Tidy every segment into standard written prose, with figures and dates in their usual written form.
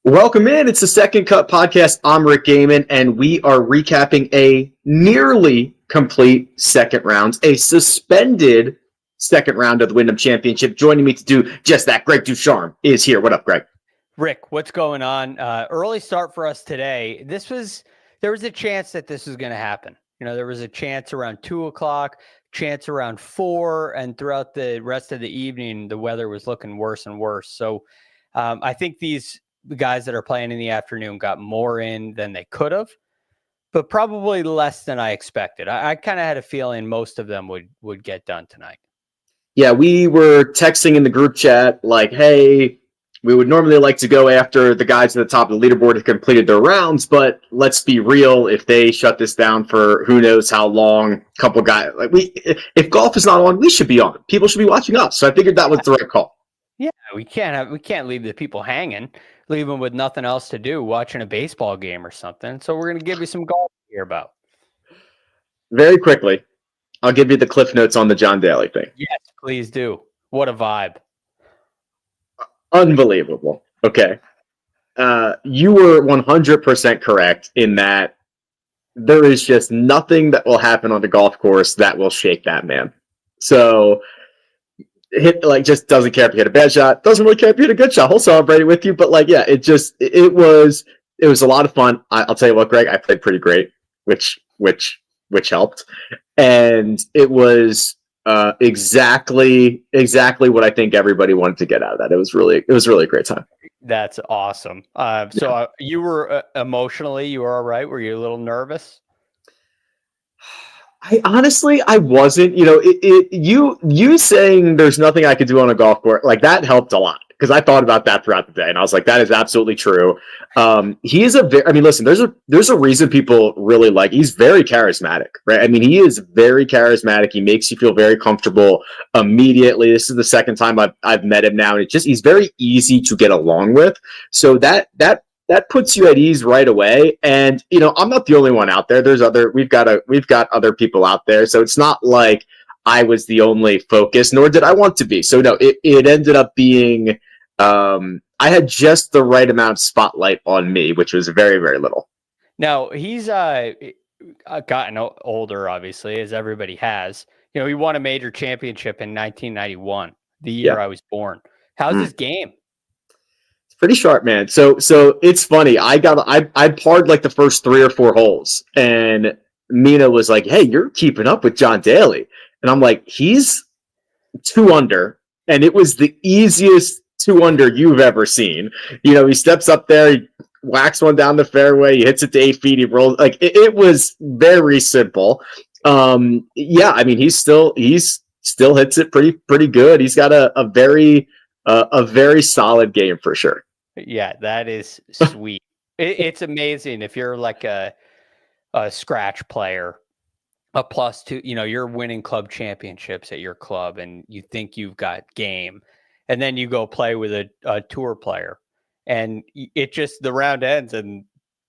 Welcome in. It's the Second Cut Podcast. I'm Rick Gehman, and we are recapping a nearly complete second round, a suspended second round of the Wyndham Championship. Joining me to do just that, Greg DuCharme is here. What up, Greg? Rick, what's going on? Early start for us today. There was a chance that this was going to happen. There was a chance around 2:00, chance around 4, and throughout the rest of the evening, the weather was looking worse and worse. So I think the guys that are playing in the afternoon got more in than they could have, but probably less than I expected. I kind of had a feeling most of them would get done tonight. Yeah, we were texting in the group chat like, hey, we would normally like to go after the guys at the top of the leaderboard who completed their rounds, but let's be real, if they shut this down for who knows how long, a couple guys, if golf is not on, we should be on. People should be watching us. So I figured that was the right call. Yeah, we can't leave the people hanging, leave them with nothing else to do, watching a baseball game or something. So we're going to give you some golf to hear about. Very quickly, I'll give you the cliff notes on the John Daly thing. Yes, please do. What a vibe. Unbelievable. Okay. You were 100% correct in that there is just nothing that will happen on the golf course that will shake that man. So just doesn't care if you hit a bad shot, doesn't really care if you hit a good shot. He'll celebrate it with you, but it was a lot of fun. I'll tell you what, Greg, I played pretty great, which helped, and it was exactly what I think everybody wanted to get out of that. It was really a great time. That's awesome. So you were emotionally, you were all right? Were you a little nervous? I wasn't. You saying there's nothing I could do on a golf course, like that helped a lot, because I thought about that throughout the day, and I was like, that is absolutely true. He is listen, there's a reason people really like. He's very charismatic, right? I mean, he is very charismatic. He makes you feel very comfortable immediately. This is the second time I've met him now, and he's very easy to get along with. So that puts you at ease right away. And I'm not the only one out there. We've got other people out there. So it's not like I was the only focus, nor did I want to be. So no, it ended up being I had just the right amount of spotlight on me, which was very, very little. Now he's gotten older, obviously, as everybody has. He won a major championship in 1991, the year I was born. How's his game? Pretty sharp, man. So it's funny. I parred like the first 3 or 4 holes, and Mina was like, "Hey, you're keeping up with John Daly," and I'm like, "He's 2 under," and it was the easiest 2 under you've ever seen. He steps up there, he whacks one down the fairway, he hits it to 8 feet, he rolls. Like it was very simple. Yeah, I mean, he still hits it pretty good. He's got a very solid game for sure. Yeah, that is sweet. It's amazing if you're like a scratch player, a +2, you're winning club championships at your club and you think you've got game, and then you go play with a tour player and the round ends and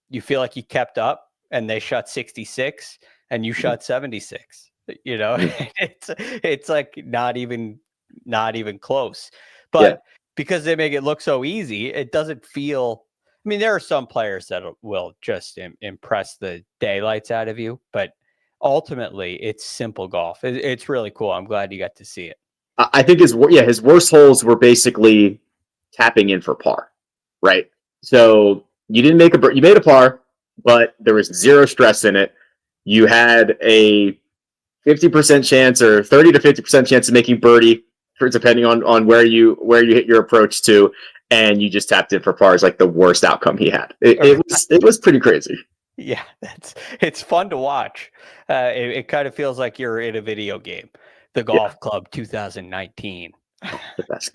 you feel like you kept up and they shot 66 and you shot 76. It's like not even close. But yeah, because they make it look so easy, it doesn't feel. I mean, there are some players that will just impress the daylights out of you, but ultimately, it's simple golf. It's really cool. I'm glad you got to see it. I think his worst holes were basically tapping in for par, right? So you didn't make you made a par, but there was zero stress in it. You had a 50% chance or 30 to 50% chance of making birdie, depending on where you hit your approach to, and you just tapped in for par. Is like the worst outcome he had. It was pretty crazy. Yeah, it's fun to watch. It kind of feels like you're in a video game. The Golf Club 2019.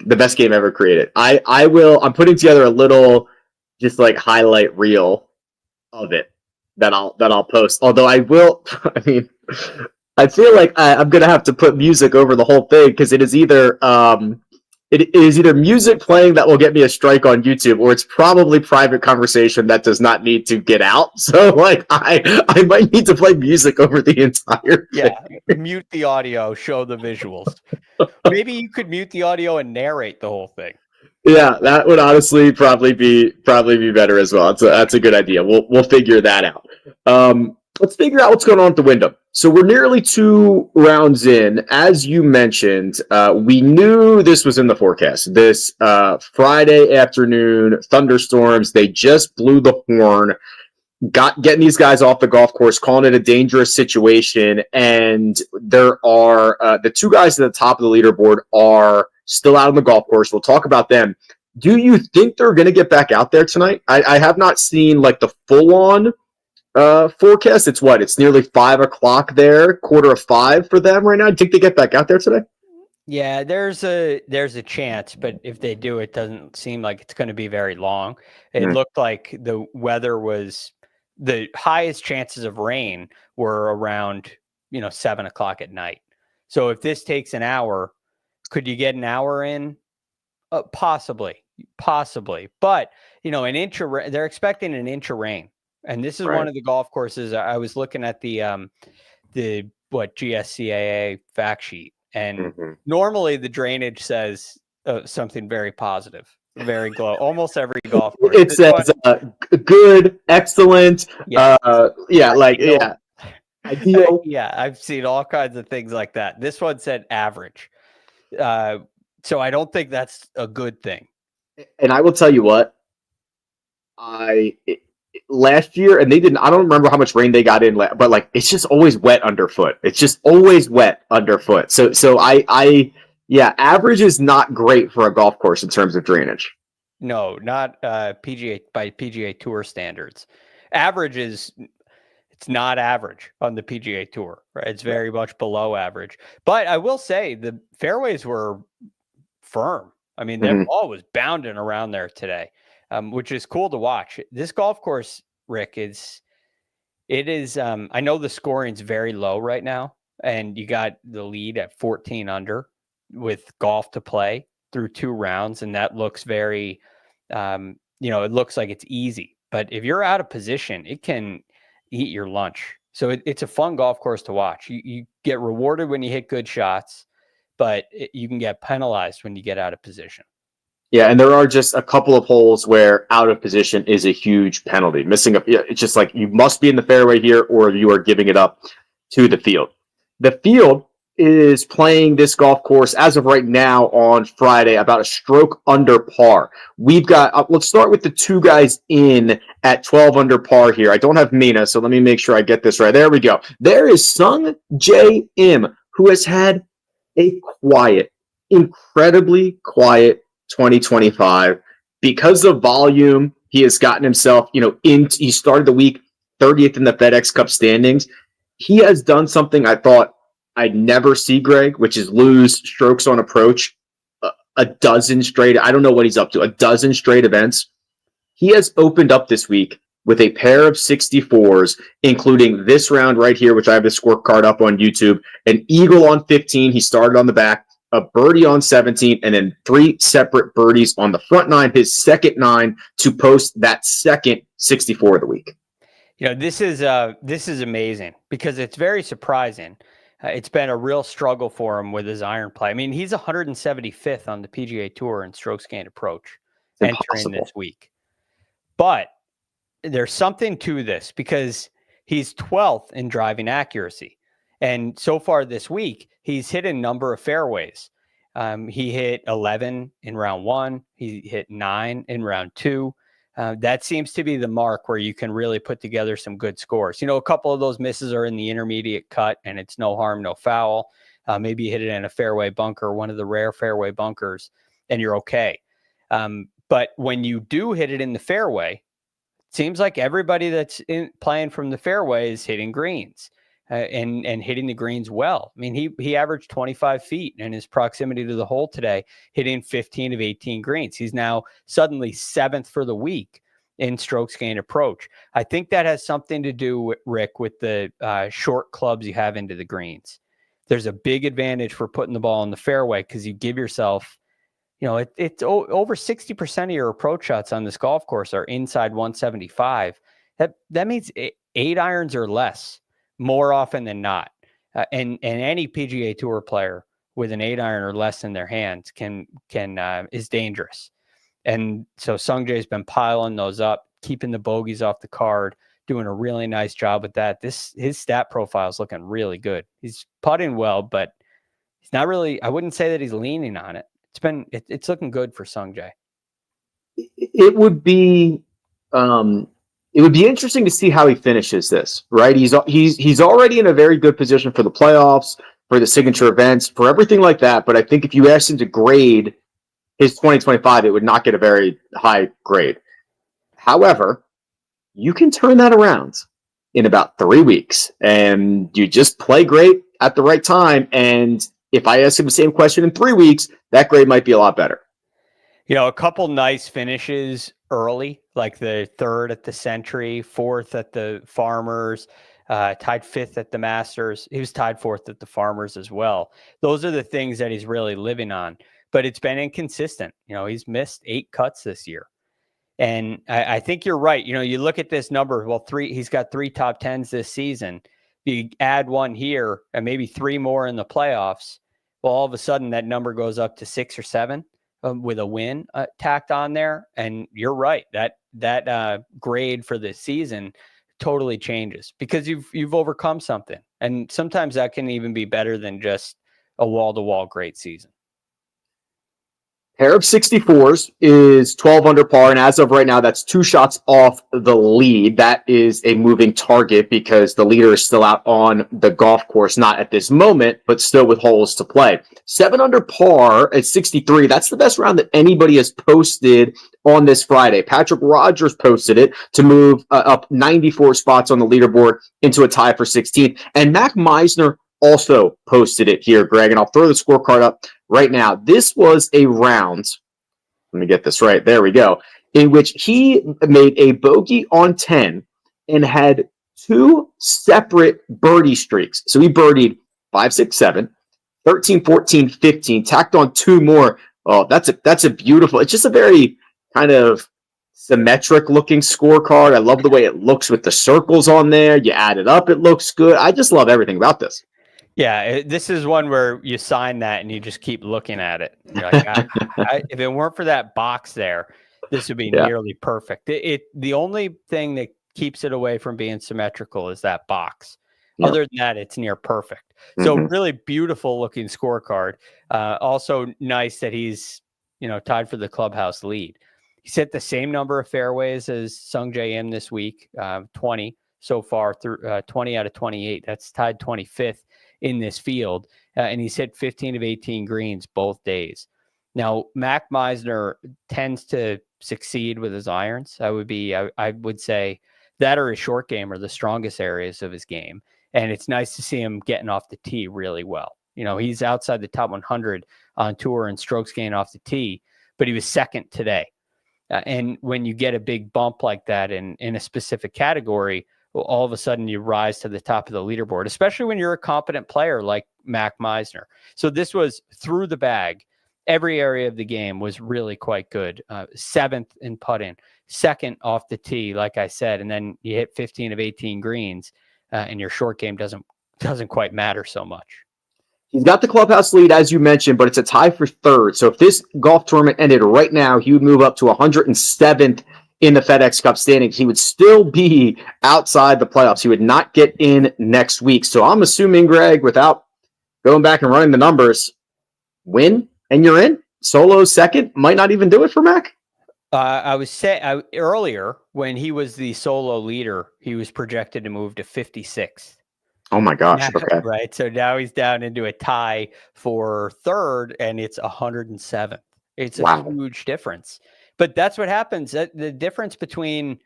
The best game ever created. I'm putting together a little just like highlight reel of it that I'll post. Although I mean, I feel like I'm gonna have to put music over the whole thing, because it is either music playing that will get me a strike on YouTube, or it's probably private conversation that does not need to get out. So like I might need to play music over the entire thing. Yeah, mute the audio, show the visuals. Maybe you could mute the audio and narrate the whole thing. Yeah, that would honestly probably be better as well. That's a good idea. We'll figure that out. Let's figure out what's going on with the Wyndham. So we're nearly 2 rounds in. As you mentioned, we knew this was in the forecast. This Friday afternoon thunderstorms. They just blew the horn, getting these guys off the golf course, calling it a dangerous situation. And there are the 2 guys at the top of the leaderboard are still out on the golf course. We'll talk about them. Do you think they're going to get back out there tonight? I have not seen like the full on forecast. It's nearly 5 o'clock there, 4:45 for them right now. Do you think they get back out there today? Yeah, there's a chance, but if they do, it doesn't seem like it's going to be very long. It looked like the weather was the highest chances of rain were around 7 o'clock at night. So if this takes an hour, could you get an hour in? Possibly, but an inch of they're expecting an inch of rain, and this is one of the golf courses. I was looking at the GSCAA fact sheet, and normally the drainage says something very positive, very glow. Almost every golf course it says good, excellent, ideal. Yeah, I've seen all kinds of things like that. This one said average. So I don't think that's a good thing. And I will tell you what, last year, and I don't remember how much rain they got in, but like, it's just always wet underfoot. It's just always wet underfoot. So average is not great for a golf course in terms of drainage. No, not PGA by PGA Tour standards. Average it's not average on the PGA Tour, right? It's very much below average. But I will say the fairways were firm. I mean, that ball was bounding around there today, which is cool to watch. This golf course, Rick, it is. I know the scoring's very low right now, and you got the lead at 14 under with golf to play through 2 rounds, and that looks very, it looks like it's easy. But if you're out of position, it can eat your lunch. So it's a fun golf course to watch. You get rewarded when you hit good shots, but you can get penalized when you get out of position. Yeah, and there are just a couple of holes where out of position is a huge penalty. It's just like you must be in the fairway here, or you are giving it up to the field. The field is playing this golf course as of right now on Friday about a stroke under par. We've got, let's start with the 2 guys in at 12 under par here. I don't have Mina, so let me make sure I get this right. There we go. There is Sunjae Im, who has had a incredibly quiet 2025 because of volume. He has gotten himself, he started the week 30th in the FedEx Cup standings. He has done something I thought I'd never see, Greg, which is lose strokes on approach a dozen straight. I don't know what he's up to, a dozen straight events. He has opened up this week with a pair of 64s, including this round right here, which I have the scorecard up on YouTube. An eagle on 15. He started on the back, a birdie on 17, and then 3 separate birdies on the front 9, his second 9 to post that second 64 of the week. This is amazing because it's very surprising. It's been a real struggle for him with his iron play. I mean, he's 175th on the PGA Tour in strokes gained approach entering this week. But there's something to this because he's 12th in driving accuracy. And so far this week, he's hit a number of fairways. He hit 11 in round 1. He hit 9 in round 2. That seems to be the mark where you can really put together some good scores. A couple of those misses are in the intermediate cut, and it's no harm, no foul. Maybe you hit it in a fairway bunker, one of the rare fairway bunkers, and you're okay. But when you do hit it in the fairway, it seems like everybody that's playing from the fairway is hitting greens and hitting the greens well. I mean, he averaged 25 feet in his proximity to the hole today, hitting 15 of 18 greens. He's now suddenly 7th for the week in strokes gained approach. I think that has something to do, Rick, with the short clubs you have into the greens. There's a big advantage for putting the ball in the fairway because you give yourself, it's over 60% of your approach shots on this golf course are inside 175. That means 8 irons or less more often than not. And any PGA Tour player with an 8 iron or less in their hands is dangerous. And so Sungjae's been piling those up, keeping the bogeys off the card, doing a really nice job with that. His stat profile is looking really good. He's putting well, but he's not really, I wouldn't say that he's leaning on it. It's looking good for Sungjae. It would be interesting to see how he finishes this, right? He's already in a very good position for the playoffs, for the signature events, for everything like that. But I think if you asked him to grade his 2025, it would not get a very high grade. However, you can turn that around in about 3 weeks, and you just play great at the right time. And if I ask him the same question in 3 weeks, that grade might be a lot better. A couple nice finishes early, like the 3rd at the Century, 4th at the Farmers, tied 5th at the Masters. He was tied 4th at the Farmers as well. Those are the things that he's really living on, but it's been inconsistent. He's missed 8 cuts this year. And I think you're right. You look at this number, he's got 3 top 10s this season. You add 1 here and maybe 3 more in the playoffs. Well, all of a sudden that number goes up to 6 or 7 with a win tacked on there. And you're right. That grade for the season totally changes because you've overcome something. And sometimes that can even be better than just a wall-to-wall great season. Pair of 64s is 12 under par, and as of right now, that's 2 shots off the lead. That is a moving target because the leader is still out on the golf course, not at this moment, but still with holes to play. 7 under par at 63, that's the best round that anybody has posted on this Friday. Patrick Rogers posted it to move up 94 spots on the leaderboard into a tie for 16th, and Mac Meissner also posted it here, Greg, and I'll throw the scorecard up right now. This was a round, let me get this right, there we go, in which he made a bogey on 10 and had 2 separate birdie streaks. So he birdied 5, 6, 7, 13, 14, 15, tacked on 2 more. Oh, that's a beautiful, it's just a very kind of symmetric looking scorecard. I love the way it looks with the circles on there. You add it up, it looks good. I just love everything about this. Yeah, this is one where you sign that and you just keep looking at it. You're like, if it weren't for that box there, this would be nearly perfect. The only thing that keeps it away from being symmetrical is that box. Yep. Other than that, it's near perfect. So really beautiful looking scorecard. Also nice that he's tied for the clubhouse lead. He's hit the same number of fairways as Sunjae Im this week, 20 so far, through 20 out of 28. That's tied 25th. In this field, and he's hit 15 of 18 greens both days. Now, Mac Meissner tends to succeed with his irons. I would say that or his short game are the strongest areas of his game, and it's nice to see him getting off the tee really well. He's outside the top 100 on tour in strokes gained off the tee, but he was second today. And when you get a big bump like that in a specific category, all of a sudden you rise to the top of the leaderboard, especially when you're a competent player like Mac Meissner. So this was through the bag. Every area of the game was really quite good. 7th in putting, 2nd off the tee, like I said, and then you hit 15 of 18 greens, and your short game doesn't quite matter so much. He's got the clubhouse lead, as you mentioned, but it's a tie for 3rd. So if this golf tournament ended right now, he would move up to 107th in the FedEx Cup standings. He would still be outside the playoffs. He would not get in next week. So I'm assuming, Greg, without going back and running the numbers, win and you're in. Solo 2nd might not even do it for Mac. I was saying earlier when he was the solo leader, he was projected to move to 56th. Oh my gosh! Okay, right. So now he's down into a tie for 3rd, and it's 107th. It's a huge difference. But that's what happens. The difference between,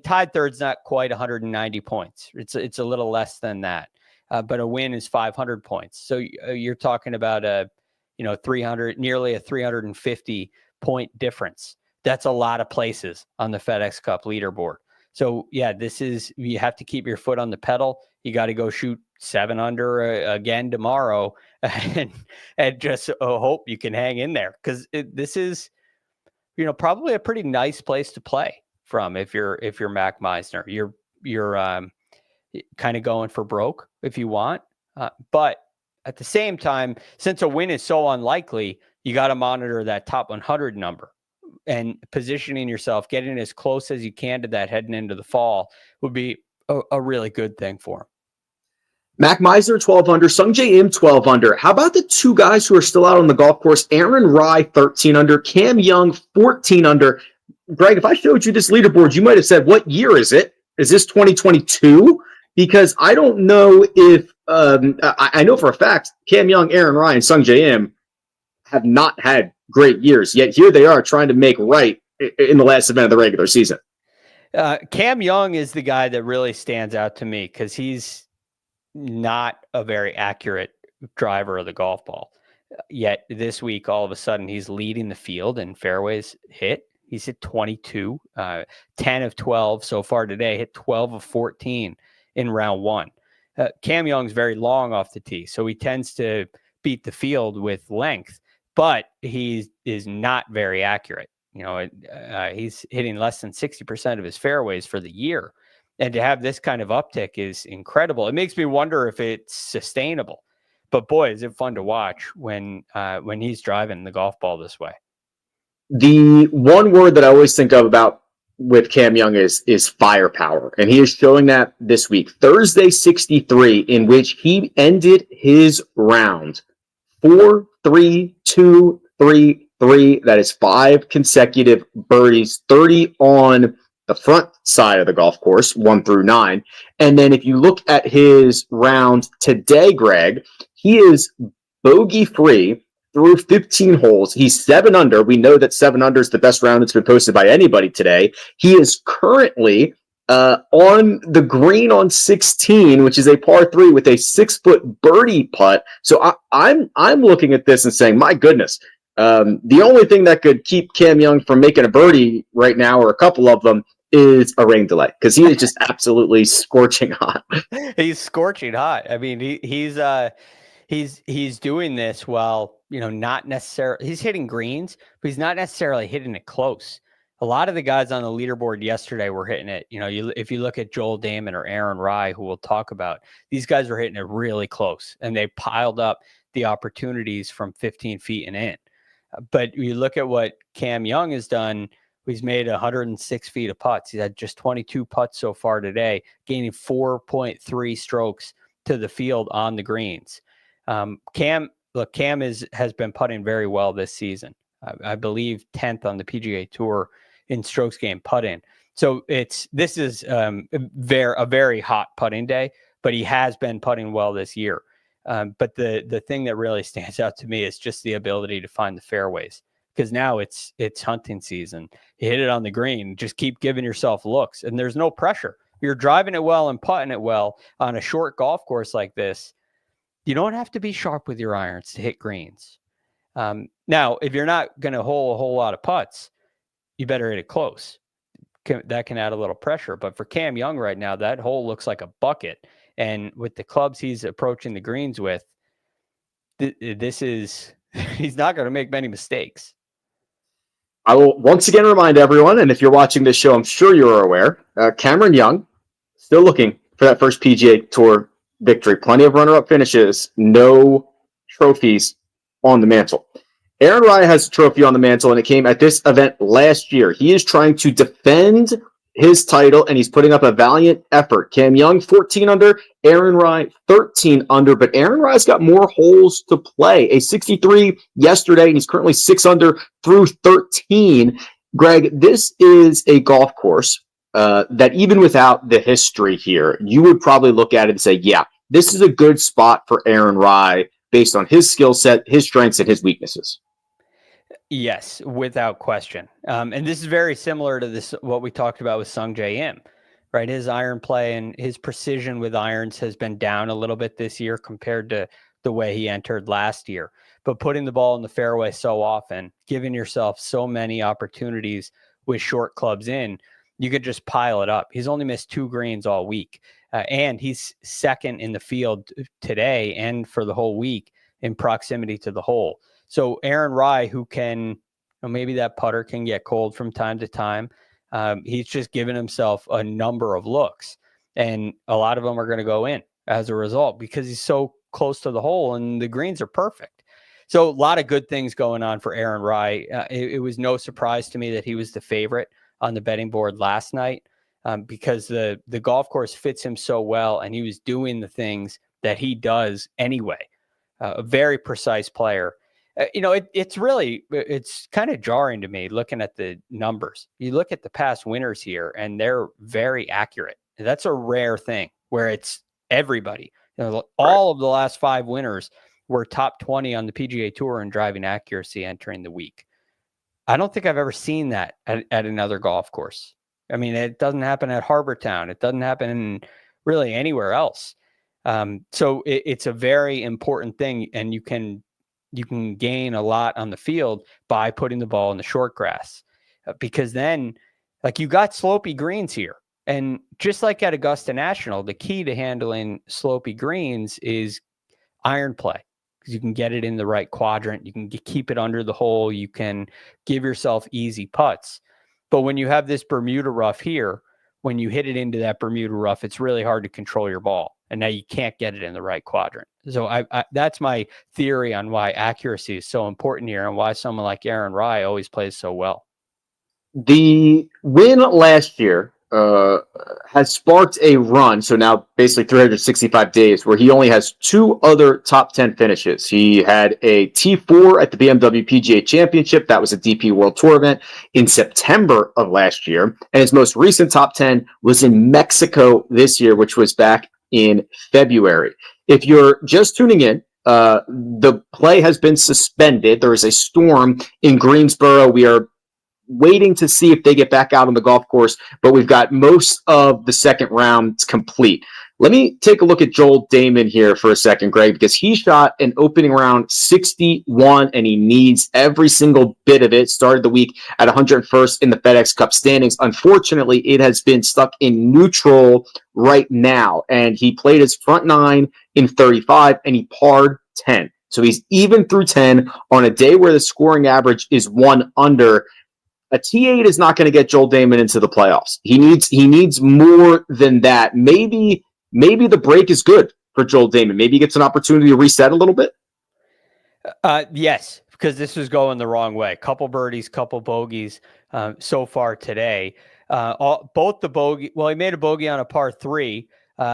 tied 3rd's not quite 190 points. It's a little less than that. But a win is 500 points. So you're talking about nearly a 350 point difference. That's a lot of places on the FedEx Cup leaderboard. So yeah, you have to keep your foot on the pedal. You got to go shoot 7 under again tomorrow, and just hope you can hang in there, because this is, probably a pretty nice place to play from if you're Mac Meissner. You're kind of going for broke if you want, but at the same time, since a win is so unlikely, you got to monitor that top 100 number. and positioning yourself, getting as close as you can to that heading into the fall would be a really good thing for him. Mac Meissner, 12 under. Sunjae Im, 12 under. How about the two guys who are still out on the golf course? Aaron Rai, 13 under. Cam Young, 14 under. Greg, if I showed you this leaderboard, you might have said, what year is it? Is this 2022? Because I don't know if I know for a fact Cam Young, Aaron Rai, and Sunjae Im have not had great years, yet here they are trying to make right in the last event of the regular season. Cam Young is the guy that really stands out to me because he's not a very accurate driver of the golf ball. Yet this week, all of a sudden, he's leading the field in fairways hit. He's hit 22, 10 of 12 so far today, hit 12 of 14 in round one. Cam Young's very long off the tee, so he tends to beat the field with length, but he is not very accurate. He's hitting less than 60% of his fairways for the year. And to have this kind of uptick is incredible. It makes me wonder if it's sustainable. But boy, is it fun to watch when he's driving the golf ball this way. The one word that I always think of about with Cam Young is firepower. And he is showing that this week. Thursday 63, in which he ended his round 4-3-2-3-3. That is 5 consecutive birdies, 30 on the front side of the golf course, 1 through 9. And then if you look at his round today, Greg, he is bogey free through 15 holes. He's 7 under. We know that 7 under is the best round that's been posted by anybody today. He is currently on the green on 16, which is a par 3 with a 6-foot birdie putt. So I'm looking at this and saying, my goodness, the only thing that could keep Cam Young from making a birdie right now, or a couple of them, is a rain delay, because he is just absolutely scorching hot. He's scorching hot. I mean, he's doing this while, not necessarily, he's hitting greens, but he's not necessarily hitting it close. A lot of the guys on the leaderboard yesterday were hitting it. If you look at Joel Damon or Aaron Rai, who we'll talk about, these guys were hitting it really close, and they piled up the opportunities from 15 feet and in. But you look at what Cam Young has done. He's made 106 feet of putts. He's had just 22 putts so far today, gaining 4.3 strokes to the field on the greens. Cam has been putting very well this season. I believe 10th on the PGA Tour in strokes gained putting. So this is a very hot putting day, but he has been putting well this year. But the thing that really stands out to me is just the ability to find the fairways, because now it's hunting season. You hit it on the green, just keep giving yourself looks, and there's no pressure. You're driving it well and putting it well on a short golf course like this. You don't have to be sharp with your irons to hit greens. Now, if you're not going to hole a whole lot of putts, you better hit it close. That can add a little pressure. But for Cam Young right now, that hole looks like a bucket. And with the clubs he's approaching the greens with, he's not going to make many mistakes. I will once again remind everyone, and if you're watching this show, I'm sure you're aware, Cameron Young still looking for that first PGA Tour victory. Plenty of runner-up finishes, no trophies on the mantle. Aaron Rai has a trophy on the mantle, and it came at this event last year. He is trying to defend his title, and he's putting up a valiant effort. Cam Young, 14 under. Aaron Rai, 13 under. But Aaron Rai's got more holes to play. A 63 yesterday, and he's currently 6 under through 13. Greg, this is a golf course that even without the history here, you would probably look at it and say, yeah, this is a good spot for Aaron Rai based on his skill set, his strengths, and his weaknesses. Yes, without question. And this is very similar to what we talked about with Sunjae Im, right? His iron play and his precision with irons has been down a little bit this year compared to the way he entered last year. But putting the ball in the fairway so often, giving yourself so many opportunities with short clubs in, you could just pile it up. He's only missed 2 greens all week. And he's second in the field today and for the whole week in proximity to the hole. So Aaron Rai, who can, maybe that putter can get cold from time to time. He's just given himself a number of looks, and a lot of them are going to go in as a result because he's so close to the hole and the greens are perfect. So a lot of good things going on for Aaron Rai. It was no surprise to me that he was the favorite on the betting board last night, because the golf course fits him so well, and he was doing the things that he does anyway. A very precise player. It's kind of jarring to me looking at the numbers. You look at the past winners here, and they're very accurate. That's a rare thing where it's everybody. All of the last 5 winners were top 20 on the PGA Tour in driving accuracy entering the week. I don't think I've ever seen that at another golf course. I mean, it doesn't happen at Harbor Town. It doesn't happen really anywhere else. So it's a very important thing, and you can gain a lot on the field by putting the ball in the short grass, because then, like, you got slopey greens here. And just like at Augusta National, the key to handling slopey greens is iron play, because you can get it in the right quadrant. You can keep it under the hole. You can give yourself easy putts. But when you have this Bermuda rough here, when you hit it into that Bermuda rough, it's really hard to control your ball. And now you can't get it in the right quadrant. So I that's my theory on why accuracy is so important here, and why someone like Aaron Rai always plays so well. The win last year has sparked a run. So now basically 365 days where he only has 2 other top 10 finishes. He had a T4 at the BMW PGA Championship. That was a DP World Tour event in September of last year. And his most recent top 10 was in Mexico this year, which was back in February. If you're just tuning in, the play has been suspended. There is a storm in Greensboro. We are waiting to see if they get back out on the golf course, but we've got most of the second round complete. Let me take a look at Joel Dahmen here for a second, Greg, because he shot an opening round 61, and he needs every single bit of it. Started the week at 101st in the FedEx Cup standings. Unfortunately, it has been stuck in neutral right now, and he played his front 9 in 35, and he parred 10. So he's even through 10 on a day where the scoring average is 1 under. A T8 is not going to get Joel Dahmen into the playoffs. He needs more than that. Maybe the break is good for Joel Dahmen. Maybe he gets an opportunity to reset a little bit. Yes, because this was going the wrong way. Couple birdies, couple bogeys so far today. Both the bogey. Well, he made a bogey on a par 3,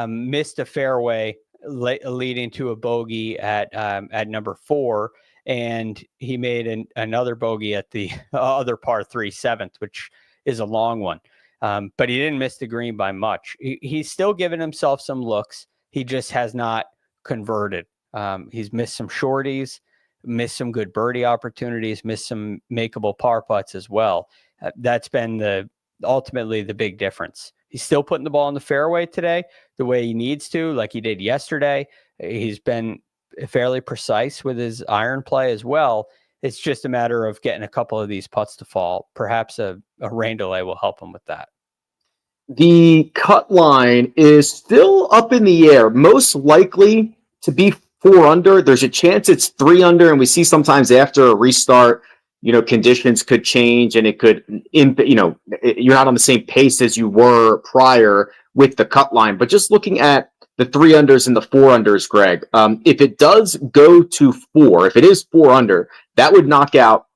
missed a fairway leading to a bogey at number 4. And he made another bogey at the other par 3, 7th, which is a long one. But he didn't miss the green by much. He's still giving himself some looks. He just has not converted. He's missed some shorties, missed some good birdie opportunities, missed some makeable par putts as well. That's been ultimately the big difference. He's still putting the ball in the fairway today the way he needs to, like he did yesterday. He's been fairly precise with his iron play as well. It's just a matter of getting a couple of these putts to fall. Perhaps a rain delay will help him with that. The cut line is still up in the air, most likely to be 4 under. There's a chance it's 3 under, and we see sometimes after a restart, conditions could change, and it could, you're not on the same pace as you were prior with the cut line. But just looking at the 3 unders and the 4 unders, Greg, if it does go to 4, if it is 4 under, that would knock out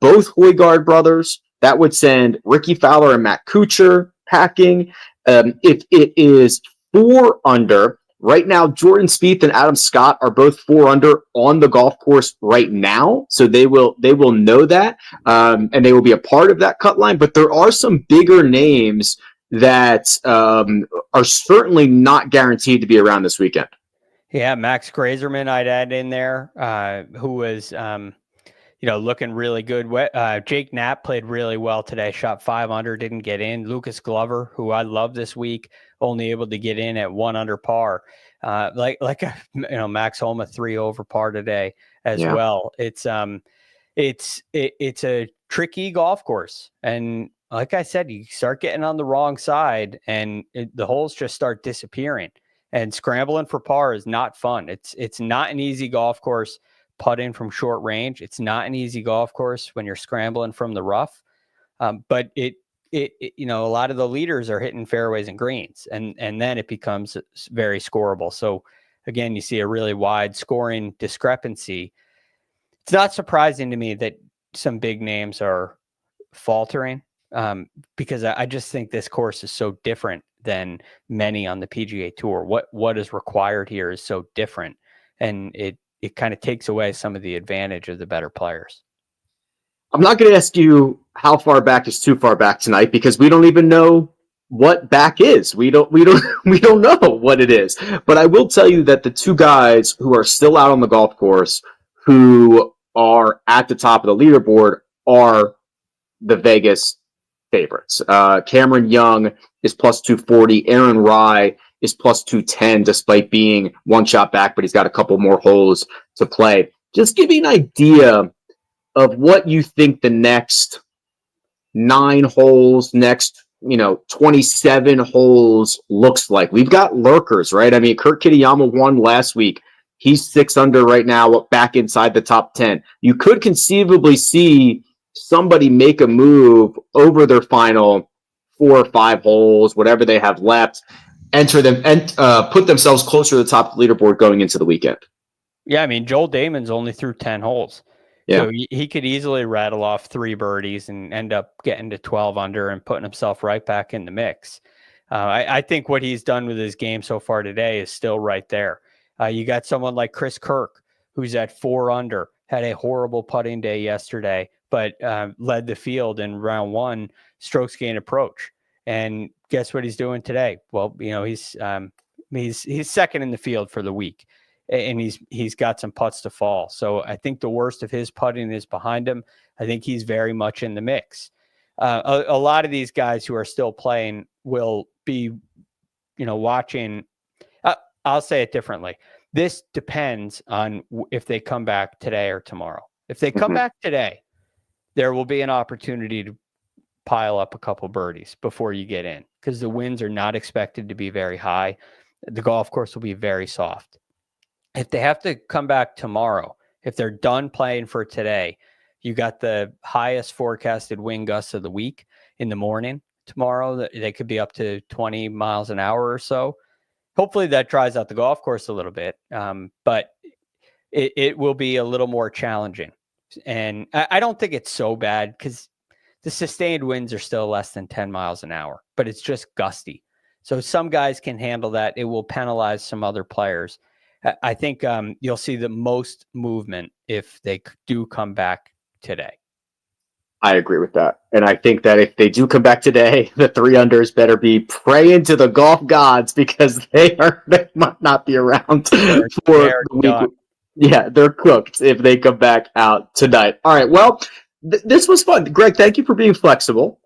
both Højgaard brothers. That would send Ricky Fowler and Matt Kuchar packing. If it is 4 under, right now, Jordan Spieth and Adam Scott are both 4 under on the golf course right now. So they will know that, and they will be a part of that cut line. But there are some bigger names that are certainly not guaranteed to be around this weekend. Yeah, Max Grazerman I'd add in there, who was looking really good. Jake Knapp played really well today, shot 5 under, didn't get in. Lucas Glover, who I love this week, only able to get in at 1 under par. Max Homa 3 over par today as well. It's a tricky golf course, and like I said, you start getting on the wrong side, and the holes just start disappearing. And scrambling for par is not fun. It's not an easy golf course putting from short range. It's not an easy golf course when you're scrambling from the rough. But a lot of the leaders are hitting fairways and greens, and then it becomes very scoreable. So again, you see a really wide scoring discrepancy. it's not surprising to me that some big names are faltering, because I just think this course is so different than many on the PGA Tour. What is required here is so different, and it kind of takes away some of the advantage of the better players. I'm not going to ask you how far back is too far back tonight, because we don't even know what back is. We don't know what it is. But I will tell you that the two guys who are still out on the golf course, who are at the top of the leaderboard, are the Vegas favorites. Cameron Young is plus 240. Aaron Rye is plus 210, despite being one shot back, but he's got a couple more holes to play. Just give me an idea of what you think the next 9 holes, next 27 holes looks like. We've got lurkers, right? I mean, Kurt Kitayama won last week. He's 6 under right now, back inside the top 10. You could conceivably see somebody make a move over their final 4 or 5 holes, whatever they have left, enter them and put themselves closer to the top of the leaderboard going into the weekend. Yeah, I mean, Joel Damon's only through 10 holes. Yeah. So he could easily rattle off 3 birdies and end up getting to 12 under and putting himself right back in the mix. I think what he's done with his game so far today is still right there. You got someone like Chris Kirk, who's at 4 under, had a horrible putting day yesterday, but led the field in round 1 strokes gain approach. And guess what he's doing today? Well, he's second in the field for the week, and he's got some putts to fall. So I think the worst of his putting is behind him. I think he's very much in the mix. A lot of these guys who are still playing will be, watching. I'll say it differently. This depends on if they come back today or tomorrow. If they come back today, there will be an opportunity to pile up a couple birdies before you get in, because the winds are not expected to be very high. The golf course will be very soft. If they have to come back tomorrow, if they're done playing for today, you got the highest forecasted wind gusts of the week in the morning tomorrow. They could be up to 20 miles an hour or so. Hopefully that dries out the golf course a little bit, but it will be a little more challenging. And I don't think it's so bad, because the sustained winds are still less than 10 miles an hour, but it's just gusty. So some guys can handle that. It will penalize some other players. I think you'll see the most movement if they do come back today. I agree with that. And I think that if they do come back today, the 3 unders better be praying to the golf gods, because they might not be around for the week. Done. Yeah, they're cooked if they come back out tonight. All right. Well, this was fun. Greg, thank you for being flexible.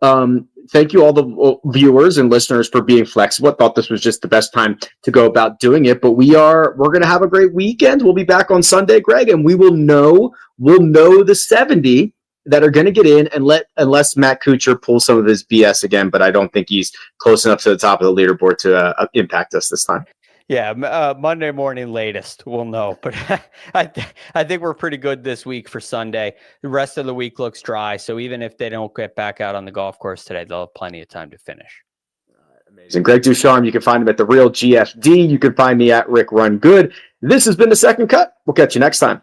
Thank you all the viewers and listeners for being flexible. I thought this was just the best time to go about doing it, but we're going to have a great weekend. We'll be back on Sunday, Greg, and we'll know the 70 that are going to get in, unless Matt Kuchar pulls some of his BS again, but I don't think he's close enough to the top of the leaderboard to impact us this time. Yeah, Monday morning latest, we'll know. But I think we're pretty good this week for Sunday. The rest of the week looks dry, so even if they don't get back out on the golf course today, they'll have plenty of time to finish. Amazing. Greg DuCharme, you can find him at The Real GFD. You can find me at Rick Run Good. This has been The Second Cut. We'll catch you next time.